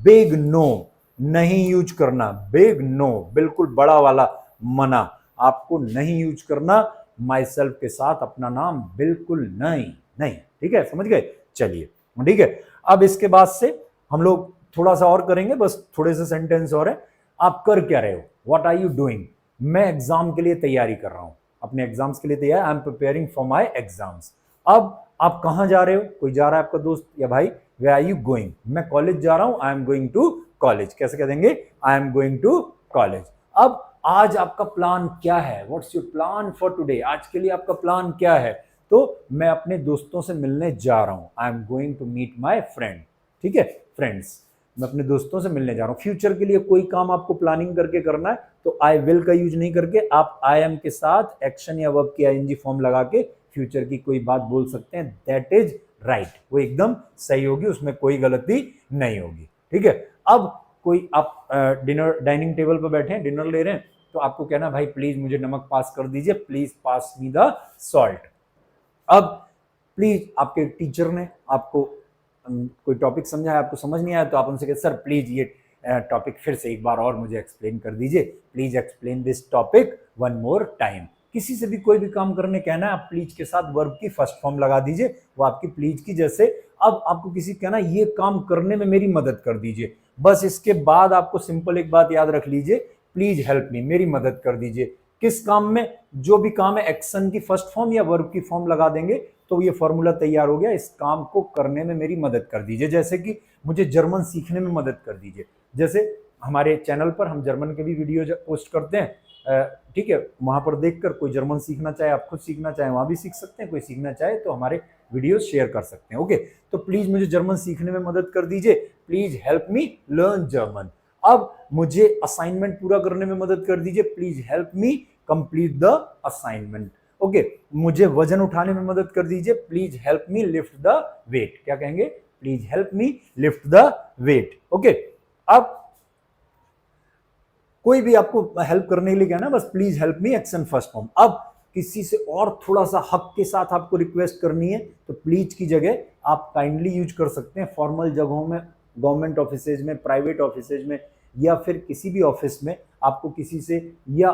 big no नहीं यूज करना, बिग नो बिल्कुल बड़ा वाला मना, आपको नहीं यूज करना माई सेल्फ के साथ अपना नाम, बिल्कुल नहीं नहीं। ठीक है, समझ गए, चलिए ठीक है। अब इसके बाद से हम लोग थोड़ा सा और करेंगे, बस थोड़े से सेंटेंस और है। आप कर क्या रहे हो, व्हाट आर यू डूइंग। मैं एग्जाम के लिए तैयारी कर रहा हूं, अपने एग्जाम्स के लिए तैयार, I am preparing for my exams. अब आप कहां जा रहे हो, कोई जा रहा है आपका दोस्त या भाई, वेयर आर यू गोइंग, मैं कॉलेज जा रहा हूं, I am going to college. कैसे कह देंगे, I am going to college. अब आज आपका प्लान क्या है, what's your plan for today, आज के लिए आपका प्लान क्या है, तो मैं अपने दोस्तों से मिलने जा रहा हूं, I am going to meet my friend. ठीक है, फ्रेंड्स, मैं अपने दोस्तों से मिलने जा रहा हूं। फ्यूचर के लिए कोई काम आपको प्लानिंग करके करना है तो आई विल का यूज नहीं करके आप आई एम के साथ एक्शन या वर्ब की आईएनजी फॉर्म लगा के फ्यूचर की कोई बात बोल सकते हैं, दैट इज राइट, वो एकदम सही होगी, उसमें कोई गलती नहीं होगी। ठीक है, अब कोई आप डिनर डाइनिंग टेबल पर बैठे हैं, डिनर ले रहे हैं, तो आपको कहना भाई प्लीज मुझे नमक पास कर दीजिए, please pass me the salt. अब प्लीज आपके टीचर ने आपको कोई टॉपिक समझाया, आपको समझ नहीं आया, तो आप उनसे कहते सर प्लीज ये टॉपिक फिर से एक बार और मुझे एक्सप्लेन कर दीजिए, please explain this topic one more time. किसी से भी कोई भी काम करने कहना है, आप प्लीज के साथ वर्ब की फर्स्ट फॉर्म लगा दीजिए, वो आपकी प्लीज की जैसे। अब आपको किसी कहना ये काम करने में मेरी मदद कर दीजिए, बस इसके बाद आपको सिंपल एक बात याद रख लीजिए, प्लीज हेल्प मी, मेरी मदद कर दीजिए। किस काम में? जो भी काम है एक्शन की फर्स्ट फॉर्म या वर्ब की फॉर्म लगा देंगे तो ये फॉर्मूला तैयार हो गया, इस काम को करने में मेरी मदद कर दीजिए। जैसे कि मुझे जर्मन सीखने में मदद कर दीजिए, जैसे हमारे चैनल पर हम जर्मन के भी वीडियो पोस्ट करते हैं, ठीक है, वहां पर देखकर कोई जर्मन सीखना चाहे, आप खुद सीखना चाहे वहां भी सीख सकते हैं, कोई सीखना चाहे तो हमारे वीडियो शेयर कर सकते हैं। ओके, तो प्लीज मुझे जर्मन सीखने में मदद कर दीजिए, please help me learn German. अब मुझे असाइनमेंट पूरा करने में मदद कर दीजिए, please help me complete the assignment. Okay, मुझे वजन उठाने में मदद कर दीजिए, please help me lift the weight. क्या कहेंगे? Please help me lift the weight. Okay, अब कोई भी आपको हेल्प करने के लिए कहना, बस please help me action first form. अब किसी से और थोड़ा सा हक के साथ आपको रिक्वेस्ट करनी है तो प्लीज की जगह आप काइंडली यूज कर सकते हैं। फॉर्मल जगहों में, गवर्नमेंट ऑफिसेज में, प्राइवेट ऑफिसेज में, या फिर किसी भी ऑफिस में आपको किसी से या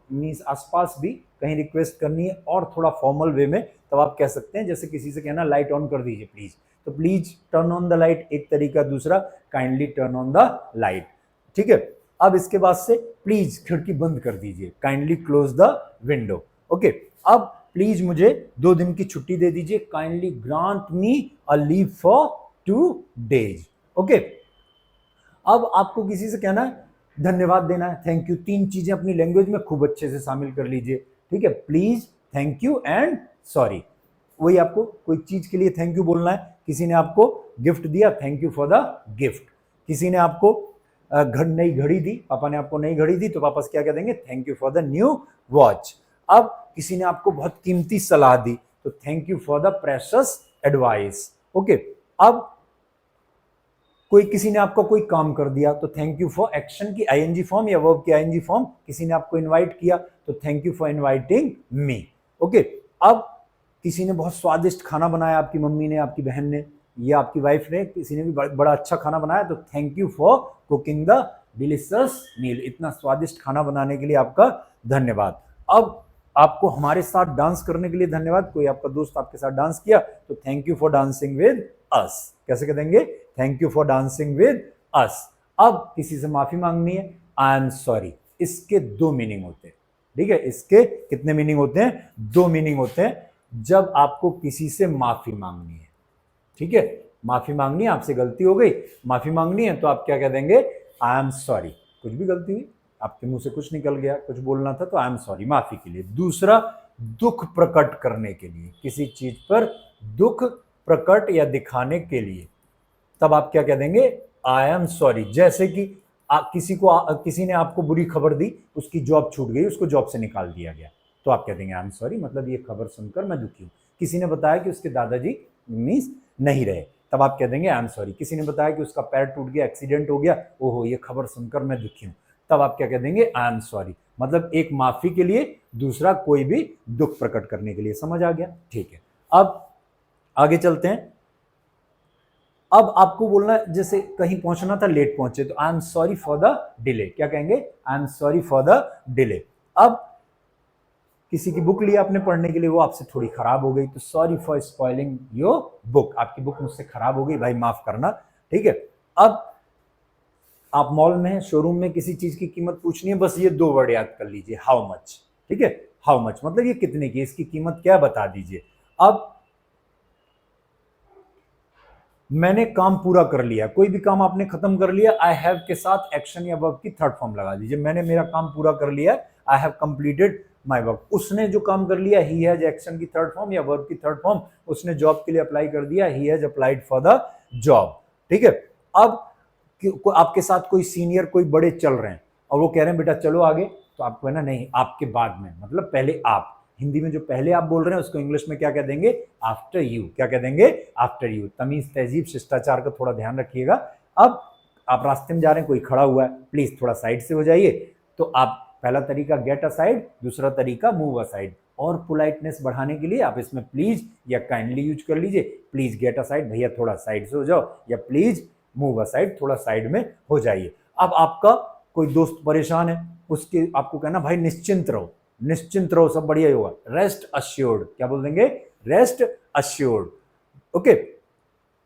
मीन्स आसपास भी कहीं रिक्वेस्ट करनी है और थोड़ा फॉर्मल वे में, तब आप कह सकते हैं, जैसे किसी से कहना लाइट ऑन कर दीजिए प्लीज, तो please turn on the light एक तरीका, दूसरा kindly turn on the light. ठीक है, अब इसके बाद से प्लीज खिड़की बंद कर दीजिए, kindly close the window. Okay, अब प्लीज मुझे 2 दिन की छुट्टी दे दीजिए, kindly grant me a leave for 2 days। Okay, अब आपको किसी से कहना है धन्यवाद देना है, थैंक यू, 3 चीजें अपनी लैंग्वेज में खूब अच्छे से शामिल कर लीजिए। ठीक है, please, thank you and sorry. वही आपको कोई चीज के लिए थैंक यू बोलना है, किसी ने आपको गिफ्ट दिया, thank you for the gift. किसी ने आपको नई घड़ी दी, पापा ने आपको नई घड़ी दी तो पापा से क्या कह देंगे? Thank you for the new watch. अब किसी ने आपको बहुत कीमती सलाह दी तो thank you for the precious advice. Okay, अब कोई किसी ने आपको कोई काम कर दिया तो थैंक यू फॉर एक्शन की आईएनजी फॉर्म या वर्ब की आईएनजी फॉर्म। किसी ने आपको इनवाइट किया तो thank you for inviting me. Okay, अब किसी ने बहुत स्वादिष्ट खाना बनाया, आपकी मम्मी ने, आपकी बहन ने या आपकी वाइफ ने, किसी ने भी बड़ा अच्छा खाना बनाया तो thank you for cooking the delicious meal. इतना स्वादिष्ट खाना बनाने के लिए आपका धन्यवाद। अब आपको हमारे साथ डांस करने के लिए धन्यवाद, कोई आपका दोस्त आपके साथ डांस किया तो thank you for dancing with us. कैसे कह देंगे? Thank you for dancing with us. अब किसी से माफी मांगनी है, आई एम सॉरी। इसके 2 मीनिंग होते हैं। ठीक है, इसके कितने मीनिंग होते हैं? 2 मीनिंग होते हैं जब आपको किसी से माफी मांगनी है। ठीक है, माफी मांगनी है, आपसे गलती हो गई, माफी मांगनी है तो आप क्या कह देंगे? I am sorry. कुछ भी गलती हुई, आपके मुंह से कुछ निकल गया, कुछ बोलना था तो आई एम सॉरी, माफी के लिए। दूसरा, दुख प्रकट करने के लिए, किसी चीज पर दुख प्रकट या दिखाने के लिए, तब आप क्या कह देंगे? I am sorry. जैसे कि किसी ने आपको बुरी खबर दी, उसकी जॉब छूट गई, उसको जॉब से निकाल दिया गया, तो आप कह देंगे आई एम सॉरी, मतलब ये खबर सुनकर मैं दुखी हूं। किसी ने बताया कि उसके दादाजी मीन्स नहीं रहे, तब आप कह देंगे आई एम सॉरी। किसी ने बताया कि उसका पैर टूट गया, एक्सीडेंट हो गया, ओहो ये खबर सुनकर मैं दुखी हूं, तब आप क्या कह देंगे? I am sorry. मतलब एक माफी के लिए, दूसरा कोई भी दुख प्रकट करने के लिए। समझ आ गया? ठीक है, अब आगे चलते हैं। अब आपको बोलना है, जैसे कहीं पहुंचना था, लेट पहुंचे तो I am sorry for the delay. क्या कहेंगे? I am sorry for the delay. अब किसी की बुक ली आपने पढ़ने के लिए, वो आपसे थोड़ी खराब हो गई तो sorry for spoiling your book. आपकी बुक मुझसे खराब हो गई भाई, माफ करना। ठीक है, अब आप मॉल में, शोरूम में किसी चीज की कीमत पूछनी है, बस ये 2 वर्ड याद कर लीजिए, हाउ मच। ठीक है, हाउ मच मतलब ये कितने की, इसकी कीमत क्या बता दीजिए। अब मैंने काम पूरा कर लिया, कोई भी काम आपने खत्म कर लिया, आई हैव के साथ एक्शन या वर्ब की थर्ड फॉर्म लगा दीजिए। मैंने मेरा काम पूरा कर लिया, I have completed my work. उसने जो काम कर लिया, ही हैज एक्शन की थर्ड फॉर्म या वर्ब की थर्ड फॉर्म, उसने जॉब के लिए अप्लाई कर दिया, he has applied for the job. ठीक है, अब आपके साथ कोई सीनियर, कोई बड़े चल रहे हैं और वो कह रहे हैं बेटा चलो आगे, तो आपको है ना, नहीं आपके बाद में, मतलब पहले आप। हिंदी में जो पहले आप बोल रहे हैं उसको इंग्लिश में क्या कह देंगे? After you. क्या कह देंगे? After you. तमीज, तहजीब, शिष्टाचार का थोड़ा ध्यान रखिएगा। अब आप रास्ते में जा रहे हैं, कोई खड़ा हुआ है, प्लीज थोड़ा साइड से हो जाइए, तो आप पहला तरीका गेट असाइड, दूसरा तरीका मूव असाइड। और पोलाइटनेस बढ़ाने के लिए आप इसमें प्लीज या काइंडली यूज कर लीजिए। प्लीज गेट असाइड, भैया थोड़ा साइड से हो जाओ, या प्लीज मूव असाइड, थोड़ा साइड में हो जाइए। अब आपका कोई दोस्त परेशान है, उसके आपको कहना भाई निश्चिंत रहो, सब बढ़िया ही होगा, रेस्ट अश्योर्ड। क्या बोल देंगे? Rest assured. ओके।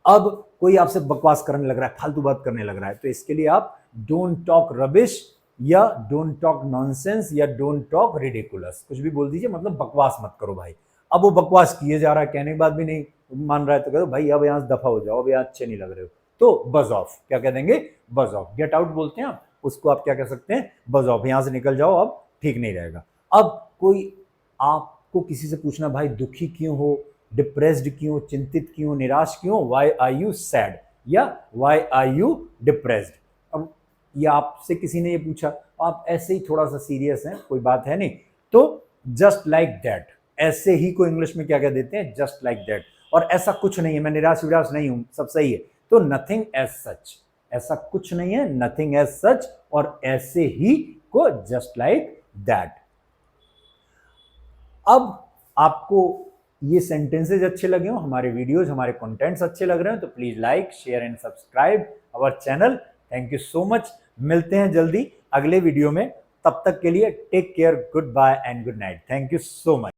अब कोई आपसे बकवास करने लग रहा है, फालतू बात करने लग रहा है, तो इसके लिए आप डोंट टॉक रबिश या डोंट टॉक नॉनसेंस या डोंट टॉक रिडिकुलस, कुछ भी बोल दीजिए, मतलब बकवास मत करो भाई। अब वो बकवास किए जा रहा है, कहने के बाद भी नहीं मान रहा है, तो कह दो भाई अब यहाँ से दफा हो जाओ, अब यहाँ अच्छे नहीं लग रहे हो, तो बज ऑफ। क्या कह देंगे? बज ऑफ। गेट आउट बोलते हैं आप, उसको आप क्या कह सकते हैं? बज ऑफ। यहाँ से निकल जाओ, अब ठीक नहीं रहेगा। अब कोई आपको किसी से पूछना भाई दुखी क्यों हो, डिप्रेस्ड क्यों, चिंतित क्यों, निराश क्यों, वाई आर यू सैड या वाई आर यू डिप्रेस्ड। अब या आपसे किसी ने ये पूछा, आप ऐसे ही थोड़ा सा सीरियस हैं, कोई बात है नहीं, तो जस्ट लाइक दैट, ऐसे ही को इंग्लिश में क्या कह देते हैं? Just like that. और ऐसा कुछ नहीं है, मैं निराश विराश नहीं हूं, सब सही है, तो नथिंग एज सच, ऐसा कुछ नहीं है, नथिंग एज सच, और ऐसे ही को जस्ट लाइक दैट। अब आपको ये सेंटेंसेज अच्छे लगे हो, हमारे वीडियोज, हमारे कंटेंट्स अच्छे लग रहे हैं, तो please like, share and subscribe our channel. Thank you so much. मिलते हैं जल्दी अगले वीडियो में, तब तक के लिए take care, goodbye and good night. Thank you so much.